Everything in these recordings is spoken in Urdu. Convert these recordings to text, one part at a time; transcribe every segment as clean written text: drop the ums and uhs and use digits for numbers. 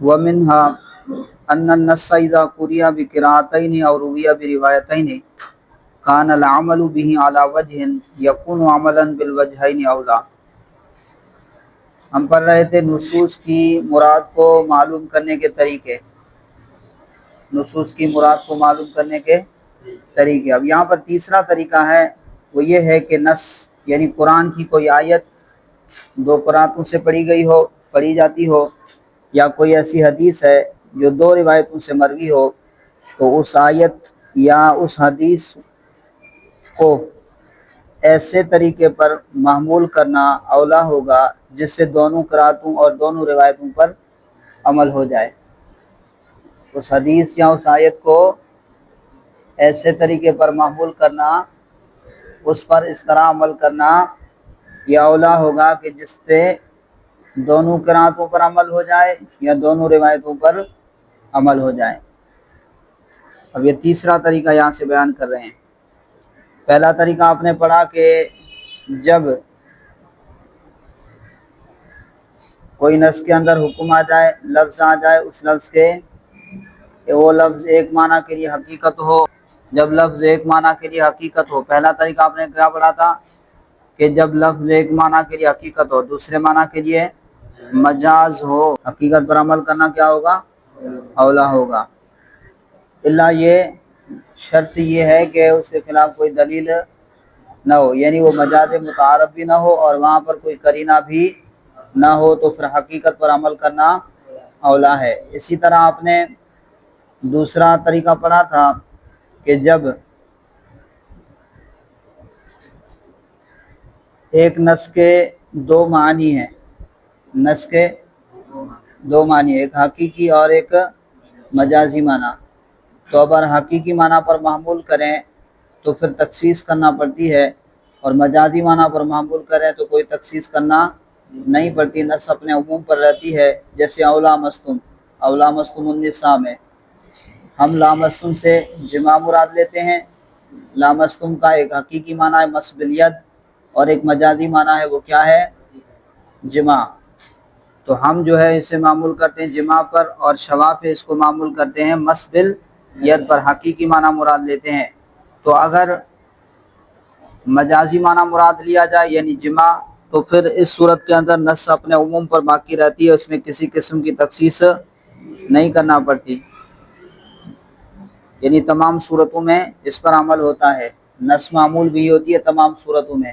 ومنها أن النص إذا قرئ بقراءتين أو روي بروايتين كان العمل به على وجه يكون عملا بالوجهين أولى۔ ہم پڑھ رہے تھے نصوص کی مراد کو معلوم کرنے کے طریقے، نصوص کی مراد کو معلوم کرنے کے طریقے۔ اب یہاں پر تیسرا طریقہ ہے، وہ یہ ہے کہ نص یعنی قرآن کی کوئی آیت دو قراتوں سے پڑھی جاتی ہو، یا کوئی ایسی حدیث ہے جو دو روایتوں سے مروی ہو، تو اس آیت یا اس حدیث کو ایسے طریقے پر محمول کرنا اولا ہوگا جس سے دونوں قراتوں اور دونوں روایتوں پر عمل ہو جائے۔ اس حدیث یا اس آیت کو ایسے طریقے پر محمول کرنا، اس پر اس طرح عمل کرنا، یہ اولا ہوگا کہ جس سے دونوں قراتوں پر عمل ہو جائے یا دونوں روایتوں پر عمل ہو جائے۔ اب یہ تیسرا طریقہ یہاں سے بیان کر رہے ہیں۔ پہلا طریقہ آپ نے پڑھا کہ جب کوئی نص کے اندر حکم آ جائے، لفظ آ جائے، اس لفظ کے وہ لفظ ایک معنی کے لیے حقیقت ہو، جب لفظ ایک معنی کے لیے حقیقت ہو۔ پہلا طریقہ آپ نے کیا پڑھا تھا کہ جب لفظ ایک معنی کے لیے حقیقت ہو، دوسرے معنی کے لیے مجاز ہو، حقیقت پر عمل کرنا کیا ہوگا؟ اولا ہوگا۔ اللہ یہ شرط یہ ہے کہ اس کے خلاف کوئی دلیل نہ ہو، یعنی وہ مجاز متعارف بھی نہ ہو اور وہاں پر کوئی قرینہ بھی نہ ہو، تو پھر حقیقت پر عمل کرنا اولا ہے۔ اسی طرح آپ نے دوسرا طریقہ پڑھا تھا کہ جب ایک نص کے دو معنی ہیں، نص کے دو معنی، ایک حقیقی اور ایک مجازی معنی، تو اگر حقیقی معنی پر محمول کریں تو پھر تخصیص کرنا پڑتی ہے، اور مجازی معنی پر محمول کریں تو کوئی تخصیص کرنا نہیں پڑتی، نص اپنے عموم پر رہتی ہے۔ جیسے اولا مستم النساء میں ہم لامستم سے جماع مراد لیتے ہیں۔ لامستم کا ایک حقیقی معنی ہے مس بالید، اور ایک مجازی معنی ہے وہ کیا ہے؟ جماع۔ تو ہم جو ہے اسے معمول کرتے ہیں جماع پر، اور شواف اس کو معمول کرتے ہیں مس بالید پر، حقیقی معنی مراد لیتے ہیں۔ تو اگر مجازی معنی مراد لیا جائے یعنی جماع، تو پھر اس صورت کے اندر نص اپنے عموم پر باقی رہتی ہے، اس میں کسی قسم کی تخصیص نہیں کرنا پڑتی، یعنی تمام صورتوں میں اس پر عمل ہوتا ہے۔ نص معمول بھی ہوتی ہے تمام صورتوں میں۔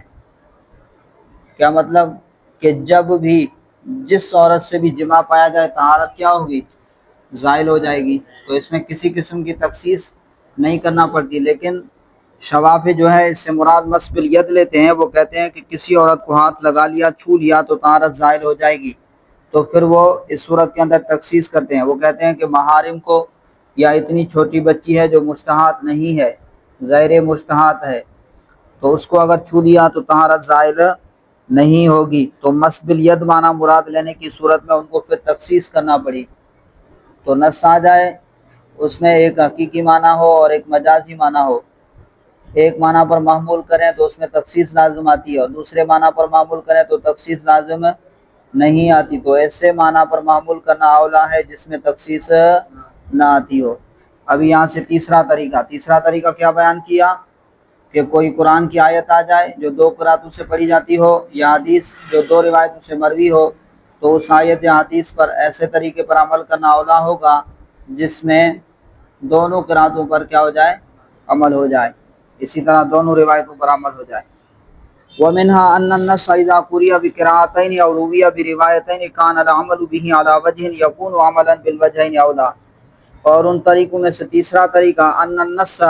کیا مطلب؟ کہ جب بھی جس عورت سے بھی جماع پایا جائے طہارت کیا ہوگی؟ زائل ہو جائے گی، تو اس میں کسی قسم کی تخصیص نہیں کرنا پڑتی۔ لیکن شوافی جو ہے اس سے مراد مس بالید لیتے ہیں، وہ کہتے ہیں کہ کسی عورت کو ہاتھ لگا لیا، چھو لیا تو طہارت زائل ہو جائے گی، تو پھر وہ اس صورت کے اندر تخصیص کرتے ہیں۔ وہ کہتے ہیں کہ محارم کو، یا اتنی چھوٹی بچی ہے جو مستحاض نہیں ہے، غیر مستحاض ہے، تو اس کو اگر چھو لیا تو طہارت زائل نہیں ہوگی، تو مس بالید معنی مراد لینے کی صورت میں ان کو پھر تخصیص کرنا پڑی۔ تو نص آ جائے، اس میں ایک حقیقی معنی ہو اور ایک مجازی معنی ہو، ایک معنی پر محمول کریں تو اس میں تخصیص لازم آتی ہے، اور دوسرے معنی پر محمول کریں تو تخصیص لازم نہیں آتی۔ تو ایسے معنی پر محمول کرنا اولا ہے جس میں تخصیص نہ آتی ہو۔ ابھی یہاں سے تیسرا طریقہ کیا بیان کیا کہ کوئی قرآن کی آیت آ جائے جو دو قراتوں سے پڑھی جاتی ہو، یا حدیث جو دو روایتوں سے مروی ہو، تو اس آیت یا حدیث پر ایسے طریقے پر عمل کرنا اولا ہوگا جس میں دونوں قراتوں پر کیا ہو جائے؟ عمل ہو جائے، اسی طرح دونوں روایتوں پر عمل ہو جائے۔ وَمِنْهَا أَنَّ النَّصَّ إِذَا قُرِئَ بِقِرَاءَتَيْنِ أَوْ رُوِّيَ بِرِوَايَتَيْنِ كَانَ الْعَمَلُ بِهِ عَلَى وَجْهٍ يَكُونُ عَمَلًا بِالْوَجْهَيْنِ أَوْلَىٰ۔ اور ان طریقوں میں سے تیسرا طریقہ أَنَّ النَّصَّ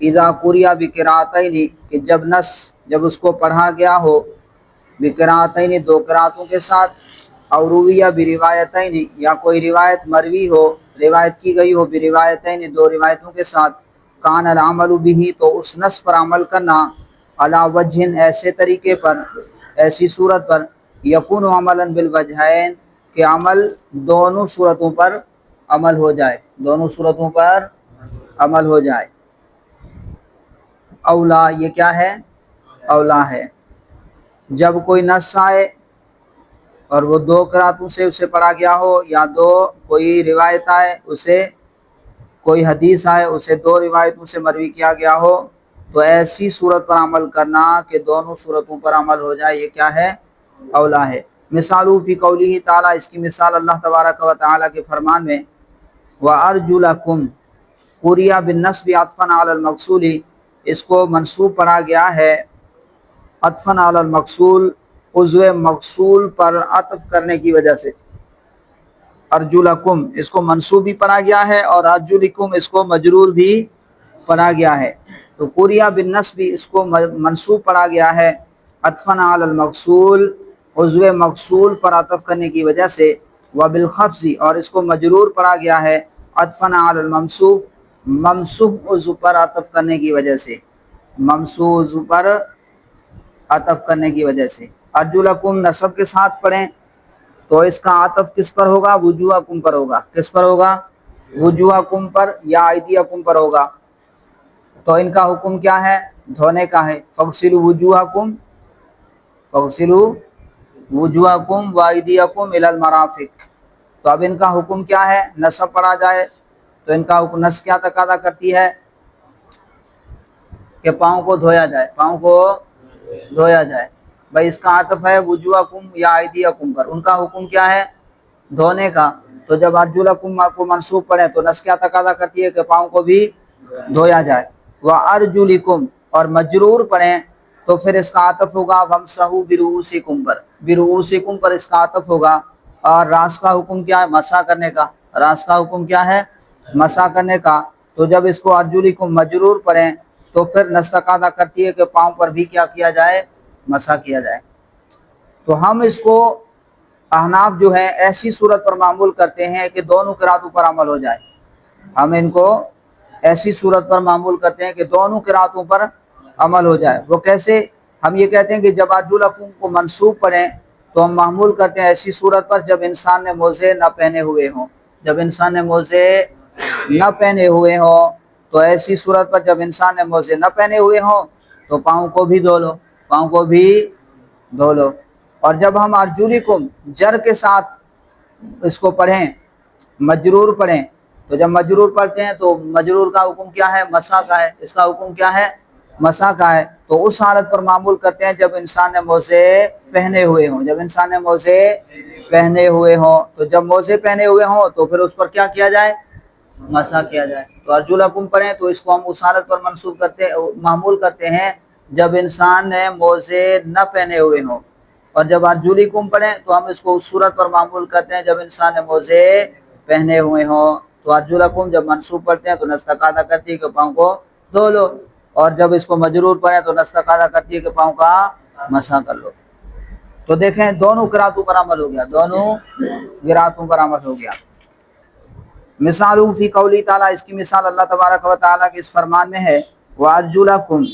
إِذَا قُرِئَ بِقِرَاءَتَيْنِ، کہ جب نص جب اس کو پڑھا گیا ہو بقراءتین دو قراتوں کے ساتھ، اور رویہ بروایتین یا کوئی روایت مروی ہو، روایت کی گئی ہو بروایتین دو روایتوں کے ساتھ، کان العمل به، تو اس نص پر عمل کرنا علی وجہ ایسے طریقے پر، ایسی صورت پر، یکون عملا بالوجہین، کہ عمل دونوں صورتوں پر عمل ہو جائے، دونوں صورتوں پر عمل ہو جائے۔ اولا، یہ کیا ہے؟ اولا ہے۔ جب کوئی نص آئے اور وہ دو قراتوں سے اسے پڑھا گیا ہو یا دو کوئی روایت آئے اسے کوئی حدیث آئے اسے دو روایتوں سے مروی کیا گیا ہو تو ایسی صورت پر عمل کرنا کہ دونوں صورتوں پر عمل ہو جائے یہ کیا ہے اولا ہے۔ مثال فی قوله تعالی، اس کی مثال اللہ تبارک و تعالی کے فرمان میں وَأَرْجُلَكُمْ قُرِئَ بِالنَّصْبِ عطفاً علی المقصول، اس کو منصوب پڑھا گیا ہے عطفاً علی المقصول، عضو مقصول پر عطف کرنے کی وجہ سے۔ ارجلکم اس کو منصوب بھی پڑھا گیا ہے اور ارجلکم اس کو مجرور بھی پڑھا گیا ہے۔ تو قُرِئَ بالنصب اس کو منصوب پڑھا گیا ہے عطفاً علی المقصول، عضو مقصول پر عطف کرنے کی وجہ سے، وبالخفض اور اس کو مجرور پڑھا گیا ہے عطفاً علی الممسوح، ممسوح عضو پر عطف کرنے کی وجہ سے، ممسوح عضو پر عطف کرنے کی وجہ سے۔ ارجلکم نصب کے ساتھ پڑھیں تو اس کا عطف کس پر ہوگا؟ وجوہکم پر ہوگا۔ کس پر ہوگا؟ وجوہکم پر یا ایدیکم پر ہوگا۔ تو ان کا حکم کیا ہے؟ دھونے کا ہے۔ فاغسلوا وجوہکم، فاغسلوا وجوہکم وایدیکم الی المرافق۔ تو اب ان کا حکم کیا ہے؟ نصب پڑھا جائے تو ان کا حکم نصب کیا تقاضا کرتی ہے کہ پاؤں کو دھویا جائے، پاؤں کو دھویا جائے۔ بھائی اس کا عطف ہے وجوہکم یا ایدیکم پر، ان کا حکم کیا ہے؟ دھونے کا۔ تو جب ارجلکم کو منصوب پڑھیں تو نصب کیا تقاضا کرتی ہے کہ پاؤں کو بھی دھویا جائے۔ وارجلکم اور مجرور پڑھیں تو پھر اس کا عطف ہوگا وامسحوا برؤوسکم پر، برؤوسکم پر اس کا عطف ہوگا۔ اور راس کا حکم کیا ہے؟ مسح کرنے کا۔ راس کا حکم کیا ہے؟ مسح کرنے کا۔ تو جب اس کو ارجلکم مجرور پڑھیں تو پھر نصب تقاضا کرتی ہے کہ پاؤں پر بھی کیا کیا جائے؟ مسح کیا جائے۔ تو ہم اس کو احناف جو ہے ایسی صورت پر معمول کرتے ہیں کہ دونوں قراتوں پر عمل ہو جائے۔ ہم ان کو ایسی صورت پر معمول کرتے ہیں کہ دونوں قراتوں پر عمل ہو جائے۔ وہ کیسے؟ ہم یہ کہتے ہیں کہ جب ارجلکم کو منصوب پڑھیں تو ہم معمول کرتے ہیں ایسی صورت پر جب انسان نے موزے نہ پہنے ہوئے ہوں، جب انسان نے موزے نہ پہنے ہوئے ہوں تو ایسی صورت پر جب انسان نے موزے نہ پہنے ہوئے ہوں تو پاؤں کو بھی دھو لو، پاؤں کو بھی دھو لو۔ اور جب ہم ارجلکم جر کے ساتھ اس کو پڑھیں، مجرور پڑھیں، تو جب مجرور پڑھتے ہیں تو مجرور کا حکم کیا ہے؟ مسح کا ہے۔ اس کا حکم کیا ہے؟ مسح کا ہے۔ تو اس حالت پر معمول کرتے ہیں جب انسان نے موزے پہنے ہوئے ہوں، جب انسان نے موزے پہنے ہوئے ہوں۔ تو جب موزے پہنے ہوئے ہوں تو پھر اس پر کیا کیا جائے؟ مسح کیا جائے۔ تو ارجلکم پڑھیں تو اس کو ہم اس حالت پر منصوب کرتے معمول کرتے ہیں جب انسان نے موزے نہ پہنے ہوئے ہوں، اور جب ارجلکم پڑھیں تو ہم اس کو اس صورت پر معمول کرتے ہیں جب انسان نے موزے پہنے ہوئے ہوں۔ تو ارجلکم جب منصوب پڑھتے ہیں تو نصب تقاضا کرتی ہے کہ پاؤں کو دھو لو، اور جب اس کو مجرور پڑھیں تو نصب تقاضا کرتی ہے کہ پاؤں کا مسح کر لو۔ تو دیکھیں دونوں قراتوں پر عمل ہو گیا، دونوں قراتوں پر عمل ہو گیا۔ مثال فی قولی تعالی، اس کی مثال اللہ تبارک و تعالیٰ کے اس فرمان میں ہے وارجلکم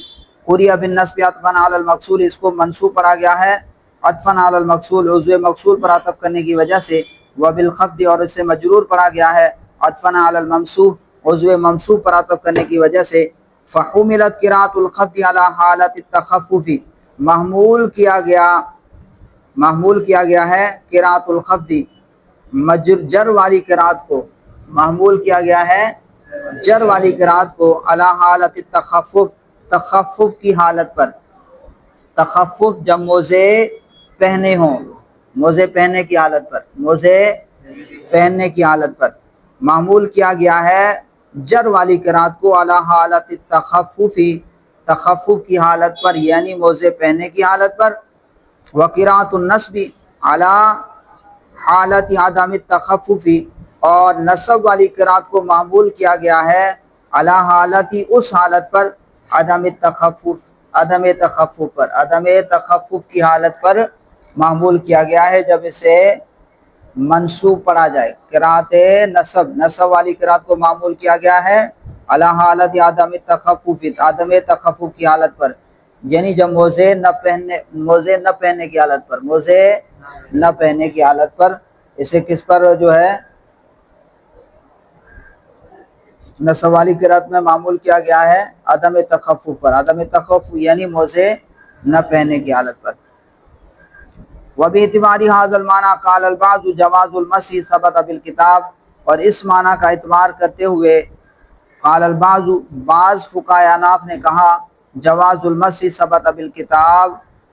قُرِئَ بالنصب عطفاً علی المقصول، اس کو منصوب پڑھا گیا ہے عطفاً علی المقصول، عضو مقصول پر عطف کرنے کی وجہ سے، وبالخفض اور اسے مجرور پڑھا گیا ہے عطفاً علی الممسوح، عضو ممسوح پر عطف کرنے کی وجہ سے، فحملت قراءۃ الخفض علی حالت التخفف، محمول کیا گیا ہے قراءۃ الخفض جر والی قراءت کو، محمول کیا گیا ہے جر والی قراءت کو علی حالت التخفف، تخفف کی حالت پر۔ تخفف جب موزے پہنے ہوں، موزے پہننے کی حالت پر، موزے پہننے کی حالت پر معمول کیا گیا ہے جر والی قراءت کو علی حالت التخفف، تخفف کی حالت پر یعنی موزے پہننے کی حالت پر۔ وقراءۃ النصب علی حالت عدم التخفف، اور نصب والی قراءت کو معمول کیا گیا ہے علی حالت اس حالت پر عدم التخفف، عدم تخفف پر، عدم تخفف کی حالت پر معمول کیا گیا ہے جب اسے منصوب پڑھا جائے۔ قراءت نصب والی قراءت کو معمول کیا گیا ہے علی حالت عدم التخفف، عدم تخفف کی حالت پر، یعنی جب موزے نہ پہننے کی حالت پر، موزے نہ پہننے کی حالت پر، اسے کس پر جو ہے نصب والی قراءت میں معمول کیا گیا ہے عدم تخفف پر، عدم تخفف یعنی موزے نہ پہننے کی حالت پر۔ وباعتبار هذا المعنى قال البعض جواز المسح ثبت بالکتاب، اور اس معنی کا اعتبار کرتے ہوئے قال البعض، بعض فقہاء احناف نے کہا جواز المسح ثبت بالکتاب،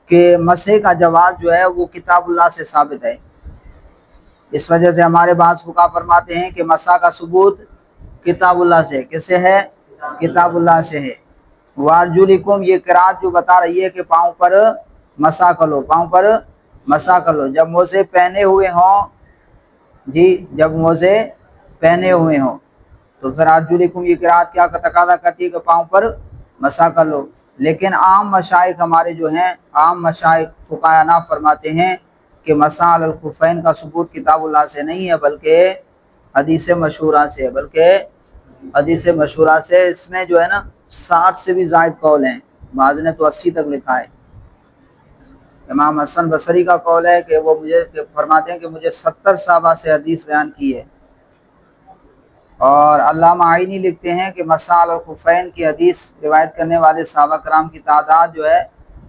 کہ مسح کا جواز جو ہے وہ کتاب اللہ سے ثابت ہے۔ اس وجہ سے ہمارے بعض فقہاء فرماتے ہیں کہ مسح کا ثبوت کتاب اللہ سے، کس سے ہے؟ کتاب اللہ سے ہے۔ وارجلکم، یہ قرات جو بتا رہی ہے کہ پاؤں پر مسح کر لو، پاؤں پر مسح کر لو جب موزے پہنے ہوئے ہوں، جی جب موزے پہنے ہوئے ہوں، تو پھر ارجلکم یہ قرات کیا تقاضا کرتی ہے کہ پاؤں پر مسح کر لو۔ لیکن عام مشائخ ہمارے جو ہیں، عام مشائخ فقہاء احناف فرماتے ہیں کہ مسح علی الخفین کا ثبوت کتاب اللہ سے نہیں ہے، بلکہ حدیث مشہورہ سے، بلکہ حدیث مشہورہ سے۔ اس میں جو ہے نا 60 سے بھی زائد قول ہیں، بعض نے تو 80 تک لکھا ہے۔ امام حسن بصری کا قول ہے کہ وہ مجھے فرماتے ہیں کہ مجھے 70 صحابہ سے حدیث بیان کی ہے، اور علامہ عینی لکھتے ہیں کہ مسح علی الخفین کی حدیث روایت کرنے والے صحابہ کرام کی تعداد جو ہے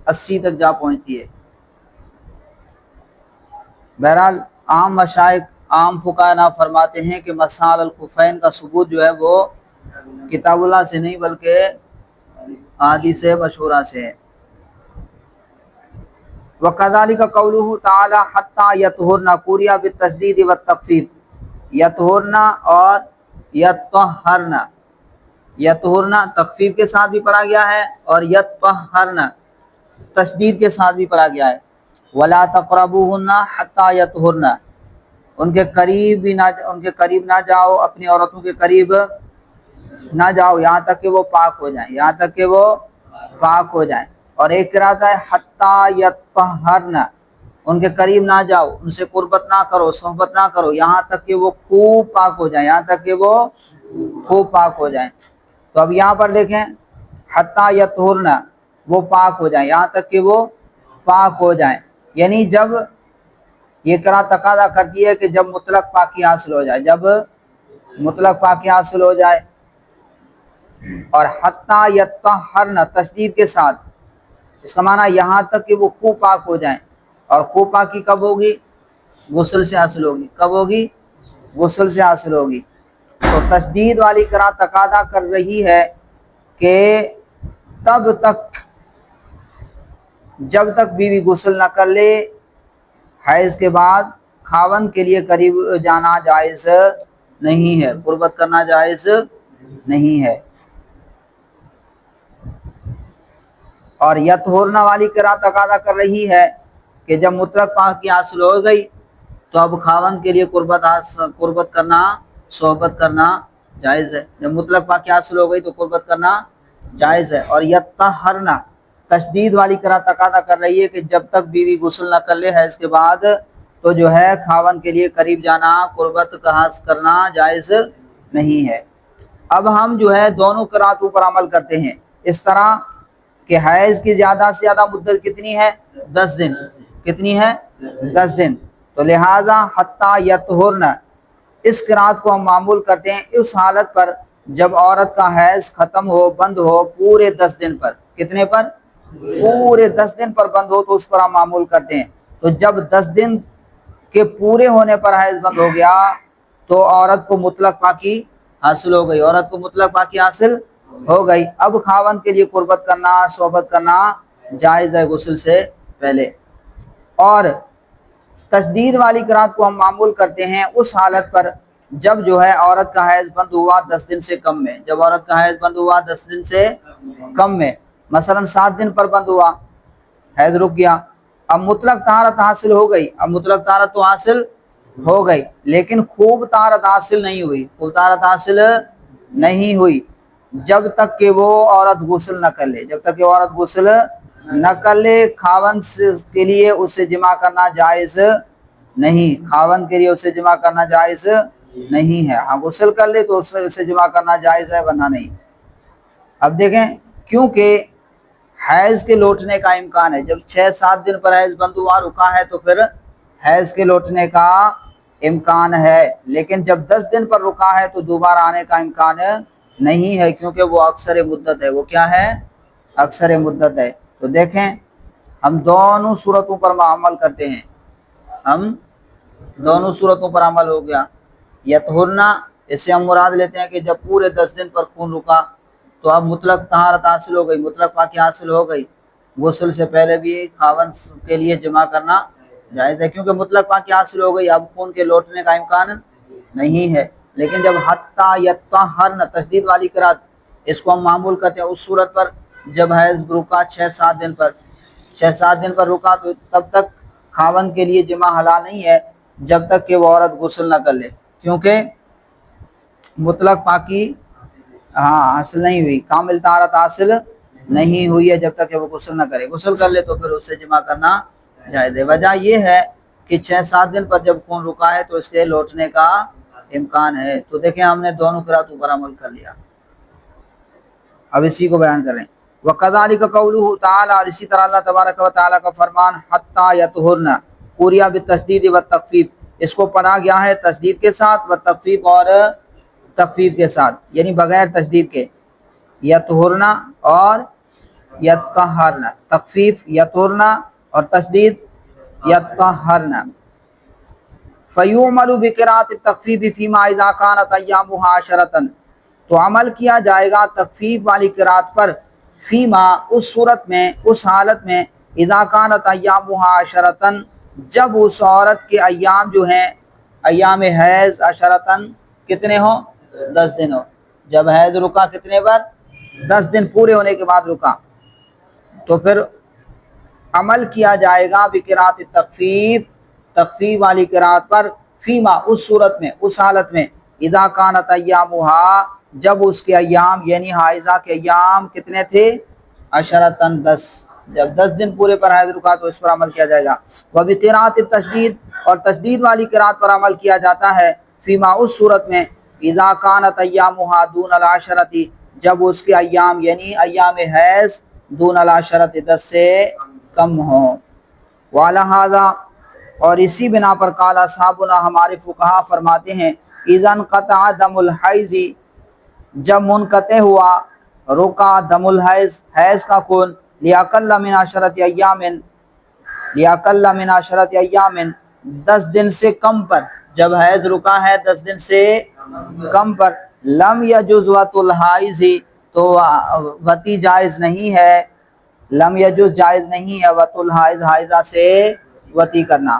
80 تک جا پہنچتی ہے۔ بہرحال عام مشائخ، عام فقہاء فرماتے ہیں کہ مسح علی الخفین کا ثبوت جو ہے وہ کتاب اللہ سے نہیں بلکہ حدیث مشہورہ سے ہے۔ وَكَذَلِكَ قَوْلُهُ تَعَالَى حَتَّى يَطْهُرْنَ قُرِئَ بِالتَّشْدِيدِ وَالتَّخْفِيفِ، یطہرنا اور یطہرنا، یطہرنا تخفیف کے ساتھ بھی پڑھا گیا ہے اور یطہرنا تشدید کے ساتھ بھی پڑھا گیا ہے۔ وَلَا تَقْرَبُوهُنَّ حَتَّى يَطْهُرْنَ، ان کے قریب نہ جاؤ، اپنی عورتوں کے قریب نہ جاؤ یہاں تک کہ وہ پاک ہو جائیں، یہاں تک کہ وہ پاک ہو جائیں۔ اور ایک قرات ہے حتی یطہرن، ان کے قریب نہ جاؤ، ان سے قربت نہ کرو، صحبت نہ کرو یہاں تک کہ وہ خوب پاک ہو جائیں، یہاں تک کہ وہ خوب پاک ہو جائیں۔ تو اب یہاں پر دیکھیں حتی یطہرن، وہ پاک ہو جائیں، یہاں تک کہ وہ پاک ہو جائیں، یعنی جب یہ قرات تقاضا کرتی ہے کہ جب مطلق پاکی حاصل ہو جائے، جب مطلق پاکی حاصل ہو جائے۔ اور حتی یطہرن تشدید کے ساتھ، اس کا معنی یہاں تک کہ وہ خوب پاک ہو جائیں، اور خوب پاکی کب ہوگی؟ غسل سے حاصل ہوگی۔ کب ہوگی؟ غسل سے حاصل ہوگی۔ تو تشدید والی قرات تقاضا کر رہی ہے کہ تب تک، جب تک بیوی غسل نہ کر لے، حیض کے بعد خاوند کے لیے قریب جانا جائز نہیں ہے، قربت کرنا جائز نہیں ہے۔ اور یطہرنا والی قرات تقاضا کر رہی ہے کہ جب مطلق پاکی حاصل ہو گئی تو اب خاوند کے لیے قربت کرنا، صحبت کرنا جائز ہے۔ جب مطلق پاکی حاصل ہو گئی تو قربت کرنا جائز ہے۔ اور یطہرنا تشدید والی قرات تقاضا کر رہی ہے کہ جب تک بیوی غسل نہ کر لے حیض کے بعد تو جو ہے خاوند کے لیے قریب جانا، قربت کا کرنا جائز نہیں ہے۔ اب ہم جو ہے دونوں قراتوں پر عمل کرتے ہیں، اس طرح کہ حیض کی زیادہ سے زیادہ مدت کتنی ہے؟ 10 دن۔ کتنی ہے؟ 10 دن۔ تو لہٰذا حتی یطہرن، اس قرات کو ہم معمول کرتے ہیں اس حالت پر جب عورت کا حیض ختم ہو، بند ہو پورے 10 دن پر۔ کتنے پر؟ پورے 10 دن پر بند ہو تو اس پر ہم معمول کرتے ہیں۔ تو جب 10 دن کے پورے ہونے پر حیض بند ہو گیا تو عورت کو مطلق پاکی حاصل ہو گئی، عورت کو مطلق پاکی حاصل ہو گئی۔ اب خاوند کے لیے قربت کرنا، صحبت کرنا جائز ہے غسل سے پہلے۔ اور تشدید والی قرات کو ہم معمول کرتے ہیں اس حالت پر جب جو ہے عورت کا حیض بند ہوا 10 دن سے کم میں، جب عورت کا حیض بند ہوا 10 دن سے کم میں، مثلا 7 دن پر بند ہوا، حیض رک گیا، اب مطلق طہارت حاصل ہو گئی، اب مطلق طہارت تو حاصل ہو گئی لیکن خوب طہارت حاصل نہیں ہوئی، خوب طہارت حاصل نہیں ہوئی جب تک کہ وہ عورت غسل نہ کر لے، جب تک کہ عورت غسل نہ کر لے خاوند کے لیے اسے جمع کرنا جائز نہیں، خاوند کے لیے اسے جمع کرنا جائز نہیں ہے۔ ہاں غسل کر لے تو اسے جمع کرنا جائز ہے ورنہ نہیں۔ اب دیکھیں کیونکہ حیض کے لوٹنے کا امکان ہے، جب 6-7 دن پر حیض بند ہوا رکا ہے تو پھر حیض کے لوٹنے کا امکان ہے، لیکن جب 10 دن پر رکا ہے تو دوبارہ آنے کا امکان نہیں ہے کیونکہ وہ اکثر مدت ہے۔ وہ کیا ہے؟ اکثر مدت ہے۔ تو دیکھیں ہم دونوں صورتوں پر عمل کرتے ہیں، ہم دونوں صورتوں پر عمل ہو گیا. یطہرنا اس سے ہم مراد لیتے ہیں کہ جب پورے 10 دن پر خون رکا تو اب مطلق طہارت حاصل ہو گئی, مطلق پاکی حاصل ہو گئی. غسل سے پہلے بھی خاوند کے لیے جمع کرنا جائز ہے کیونکہ مطلق پاکی حاصل ہو گئی, اب خون کے لوٹنے کا امکان نہیں ہے. لیکن جب حتی یطہرن تشدید والی قرات, اس کو ہم معمول کرتے ہیں اس صورت پر جب حیض رکا 6-7 دن پر, 6-7 دن پر رکا تو تب تک خاوند کے لیے جمع حلال نہیں ہے جب تک کہ وہ عورت غسل نہ کر لے, کیونکہ مطلق پاکی حاصل نہیں ہوئی, کامل طہارت حاصل نہیں ہوئی ہے جب تک کہ وہ غسل نہ کرے. غسل کر لے تو پھر اس سے جمع کرنا جائز ہے. وجہ یہ ہے کہ 6-7 دن پر جب خون رکا ہے تو اس کے لوٹنے کا امکان ہے. تو دیکھیں ہم نے دونوں قراتوں پر عمل کر لیا. اب اسی کو بیان کریں. وَكَذَلِكَ قَوْلُهُ تعالیٰ, اور اسی طرح اللہ تبارک و تعالیٰ کا فرمان حَتَّى يَطْهُرْنَ قُرِئَ بِالتَّشْدِيدِ وَالتَّخْفِيفِ, اس کو پڑھا گیا ہے تشدید کے ساتھ والتخفیف اور تخفیف کے ساتھ, یعنی بغیر تشدید کے. یطہرنا اور یطہرنا, تخفیف یطہرنا اور تشدید یطہرنا. فَيُعْمَلُ بِقِرَاءَةِ التَّخْفِيفِ فِيمَا إِذَا كَانَتْ أَيَّامُهَا عَشْرَةً, تو عمل کیا جائے گا تخفیف والی قرات پر فیما اس صورت میں, اس حالت میں اذا کانت ایامها عشرۃ, جب اس عورت کے ایام جو ہیں ایام حیض عشرۃ کتنے ہوں, 10 دن ہو. جب حیض رکا کتنے پر, 10 دن پورے ہونے کے بعد رکا, تو پھر عمل کیا جائے گا بقرات التخفیف, تخفیف والی قرات پر فیما اس صورت میں, اس حالت میں اذا کانت ایامها, جب اس کے ایام یعنی حائضہ کے ایام کتنے تھے, عشرۃ 10, جب 10 دن پورے پر حیض رکا تو اس پر عمل کیا جائے گا. وبقرات التشدید, اور تشدید والی قرات پر عمل کیا جاتا ہے فیما اس صورت میں اذا کانت ایامها دون العشرۃ, جب اس کے ایام یعنی ایام حیض دون العشرۃ 10 سے کم ہوں. وعلیٰ اور اسی بنا پر قال اصحابنا, ہمارے فقہا فرماتے ہیں اذا انقطع دم الحیض, جب منقطع ہوا رکا دم الحیض, حیض کا خون, لیاقل من 10 ایام, لیاقل من 10 ایام 10 دن سے کم پر, جب حیض رکا ہے 10 دن سے کم پر, لم یجوز وط الحیض, تو وطی جائز نہیں ہے, لم یجوز جائز نہیں ہے وط الحیض, حائضہ سے وطی کرنا,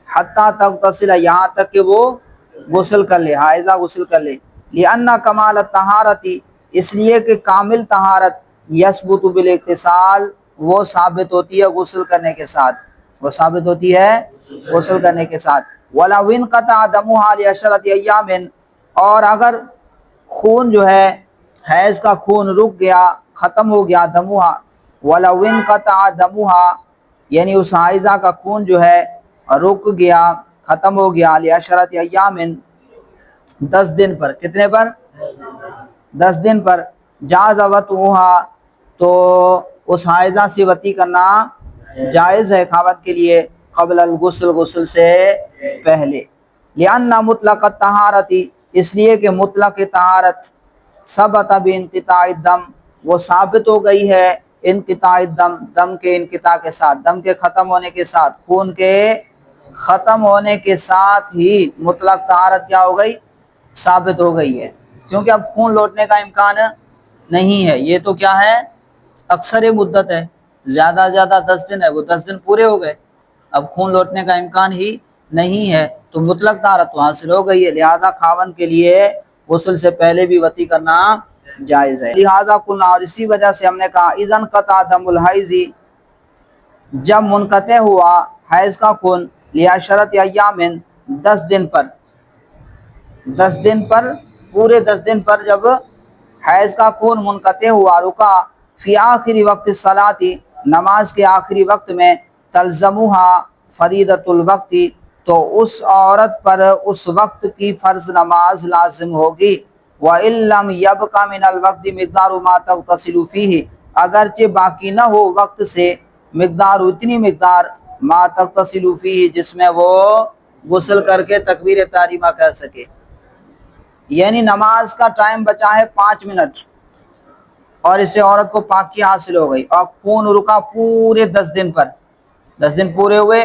حتیٰ تغتسل, یہاں تک کہ وہ غسل کر لے, حائضہ غسل کر لے. لأن کمال الطہارت, اس لیے کہ کامل طہارت یثبت بالاغتسال, وہ ثابت ہوتی ہے غسل کرنے کے ساتھ, وہ ثابت ہوتی ہے غسل کرنے کے ساتھ. ولو انقطع دمها لعشرۃ ایام, اور اگر خون جو ہے حیض کا خون رک گیا, ختم ہو گیا, دمها ولو انقطع دمها, یعنی اس حائضہ کا خون جو ہے رک گیا, ختم ہو گیا, لعشرۃ ایام 10 دن پر, کتنے پر, 10 دن پر, جاز وطئها, تو اس حائضہ سے وطی کرنا جائز ہے خاوند کے لیے, قبل الغسل, غسل سے پہلے. لأن مطلق الطہارت, اس لیے کہ مطلق طہارت ثبت بانقطاع الدم, وہ ثابت ہو گئی ہے انقطاع الدم, دم کے انقطاع کے ساتھ, دم کے ختم ہونے کے ساتھ, خون کے ختم ہونے کے ساتھ ہی مطلق طہارت کیا ہو گئی, ثابت ہو گئی ہے. کیونکہ اب خون لوٹنے کا امکان نہیں ہے, یہ تو کیا ہے, اکثر مدت ہے, زیادہ سے زیادہ 10 دن ہے, وہ 10 دن پورے ہو گئے, اب خون لوٹنے کا امکان ہی نہیں ہے, تو مطلق طہارت تو حاصل ہو گئی ہے, لہذا خاوند کے لیے غسل سے پہلے بھی وطی کرنا جائز ہے. لہذا قلنا, اور اسی وجہ سے ہم نے کہا اذا انقطع دم الحیض, جب منقطع ہوا حیض کا خون, لعشرۃ ایام 10 دن پر, 10 دن پر, پورے 10 دن پر جب حیض کا خون منقطع ہوا, رکا, فی آخری وقت الصلاۃ, نماز کے آخری وقت میں, تلزمها فریضۃ الوقت, تو اس عورت پر اس وقت کی فرض نماز لازم ہوگی. وَإِن لَّمْ يَبْقَ مِنَ الْوَقْتِ مِقْدَارُ مَا تَغْتَسِلُ فِيهِ, اگرچہ باقی نہ ہو وقت سے مقدار, اتنی مقدار, ما تغتسل فیہ, جس میں وہ غسل کر کے تکبیر تحریمہ کہہ سکے. یعنی نماز کا ٹائم بچا ہے 5 منٹ, اور اس سے عورت کو پاکی حاصل ہو گئی, اور خون رکا پورے 10 دن پر, 10 دن پورے ہوئے,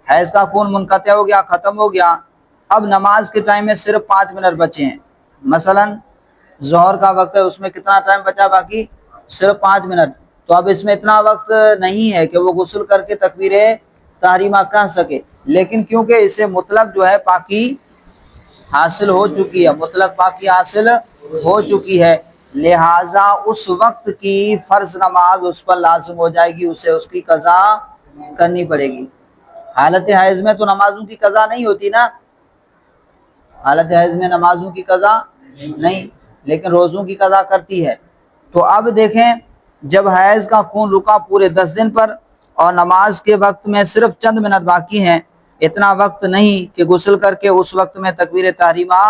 حیض کا خون منقطع ہو گیا، ختم ہو گیا، اب نماز کے ٹائم میں صرف 5 منٹ بچے ہیں، مثلا ظہر کا وقت ہے، اس میں کتنا ٹائم بچا باقی؟ صرف 5 منٹ، تو اب اس میں اتنا وقت نہیں ہے کہ وہ غسل کر کے تکبیر تحریمہ کہہ سکے، لیکن کیونکہ اسے مطلق جو ہے پاکی حاصل ہو چکی ہے، مطلق پاکی حاصل ہو چکی ہے، لہٰذا اس وقت کی فرض نماز اس پر لازم ہو جائے گی، اسے اس کی قضا کرنی پڑے گی۔ حالت حیض میں تو نمازوں کی قضا نہیں ہوتی نا، حالت حیض میں نمازوں کی قضا نہیں، لیکن روزوں کی قضا کرتی ہے۔ تو اب دیکھیں، جب حیض کا خون رکا پورے 10 دن پر اور نماز کے وقت میں صرف چند منٹ باقی ہیں، اتنا وقت نہیں کہ غسل کر کے اس وقت میں تکبیر تحریمہ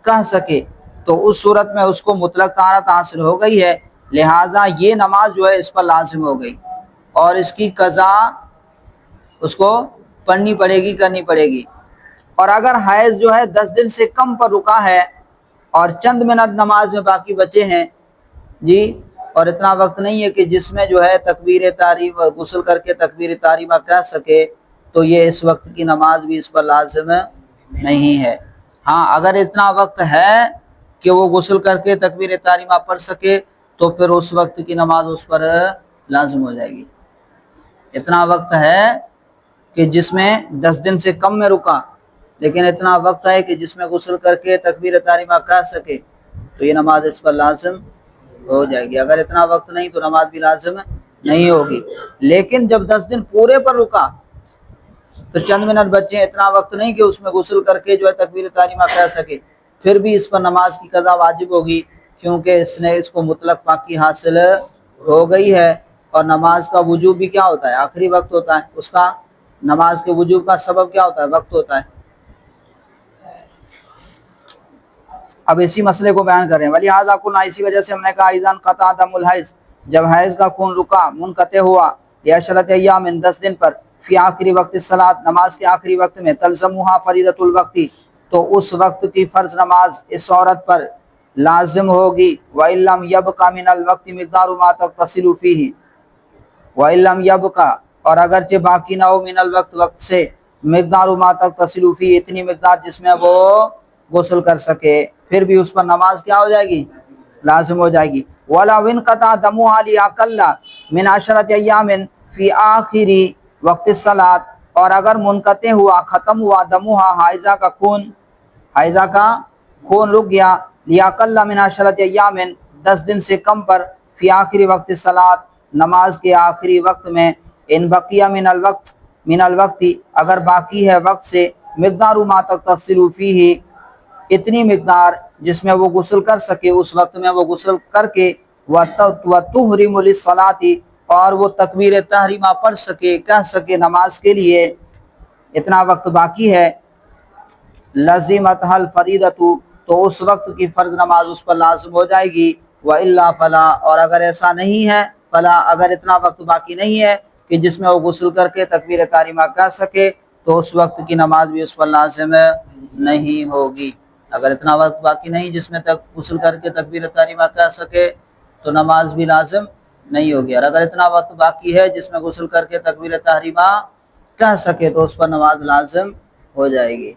کہہ سکے، تو اس صورت میں اس کو مطلق طہارت حاصل ہو گئی ہے، لہٰذا یہ نماز جو ہے اس پر لازم ہو گئی اور اس کی قضا اس کو پڑھنی پڑے گی، کرنی پڑے گی۔ اور اگر حیض جو ہے 10 دن سے کم پر رکا ہے اور چند منٹ نماز میں باقی بچے ہیں جی، اور اتنا وقت نہیں ہے کہ جس میں جو ہے تکبیر تحریم غسل کر کے تکبیر تحریمہ کہہ سکے، تو یہ اس وقت کی نماز بھی اس پر لازم نہیں ہے۔ ہاں اگر اتنا وقت ہے کہ وہ غسل کر کے تکبیر تحریمہ پڑھ سکے تو پھر اس وقت کی نماز اس پر لازم ہو جائے گی۔ اتنا وقت ہے کہ جس میں 10 دن سے کم میں رکا، لیکن اتنا وقت ہے کہ جس میں غسل کر کے تکبیر تحریمہ کہہ سکے، تو یہ نماز اس پر لازم ہو جائے گی۔ اگر اتنا وقت نہیں تو نماز بھی لازم نہیں ہوگی، لیکن جب 10 دن پورے پر رکا پھر چند منٹ بچے ہیں، اتنا وقت نہیں کہ اس میں غسل کر کے جو ہے تکبیر تحریمہ کہہ سکے، پھر بھی اس پر نماز کی قضا واجب ہوگی، کیونکہ اس کو مطلق پاکی حاصل ہو گئی ہے۔ اور نماز کا وجوب بھی کیا ہوتا ہے؟ آخری وقت ہوتا ہے اس کا، نماز کے وجوب کا سبب کیا ہوتا ہے؟ وقت ہوتا ہے۔ اب اسی مسئلے کو بیان کر رہے ہیں، وَلِهَٰذَا قُلْنَا، اسی وجہ سے ہم نے کہا اِذَا انْقَطَعَ دَمُ الْحَیْض، جب حیض کا خون رکا، منقطع ہوا، لِعَشْرَةِ أَیَّامٍ 10 دن پر، فی آخری وقت الصلاۃ، نماز کے آخری وقت میں، تلزمھا فریضۃ الوقت، تو اس وقت کی فرض نماز اس عورت پر لازم ہوگی، وَإِن لَّمْ يَبْقَ مِنَ الْوَقْتِ مِقْدَارُ مَا تَغْتَسِلُ فِیہ، وَإِن لَّمْ يَبْقَ، اور اگرچہ باقی نہ ہو، من الوقت، وقت سے، مقدار ما تغتسل فیہ، اتنی مقدار جس میں وہ غسل کر سکے، پھر بھی اس پر نماز کیا ہو جائے گی؟ لازم ہو جائے گی۔ وَلَوْ انْقَطَعَ دَمُهَا لِأَقَلَّ مِنْ 10 أَیَّامٍ فی آخری وقت الصلاۃ، اور اگر منقطع ہوا، ختم ہوا، دموہا، حائضہ کا خون، حائضہ کا خون رک گیا، لِأَقَلَّ مِنْ 10 أَیَّامٍ، 10 دن سے کم پر، فی آخری وقت الصلاۃ، نماز کے آخری وقت میں، ان بقیہ من الوقت، اگر باقی ہے وقت سے، مقدار ما تغتسل فیہ، اتنی مقدار جس میں وہ غسل کر سکے، اس وقت میں وہ غسل کر کے، وَتُحْرِمُ لِلصَّلَاةِ، اور وہ تکبیر تحریمہ پڑھ سکے، کہہ سکے نماز کے لیے، اتنا وقت باقی ہے، لَزِمَتْهَا الْفَرِيضَةُ، تو اس وقت کی فرض نماز اس پر لازم ہو جائے گی، وَإِلَّا فَلَا، اور اگر ایسا نہیں ہے، فلا، اگر اتنا وقت باقی نہیں ہے کہ جس میں وہ غسل کر کے تکبیر تحریمہ کہہ سکے، تو اس وقت کی نماز بھی اس پر لازم نہیں ہوگی۔ اگر اتنا وقت باقی نہیں جس میں غسل کر کے تکبیر تحریمہ کہہ سکے تو نماز بھی لازم نہیں ہوگی، اور اگر اتنا وقت باقی ہے جس میں غسل کر کے تکبیر تحریمہ کہہ سکے تو اس پر نماز لازم ہو جائے گی۔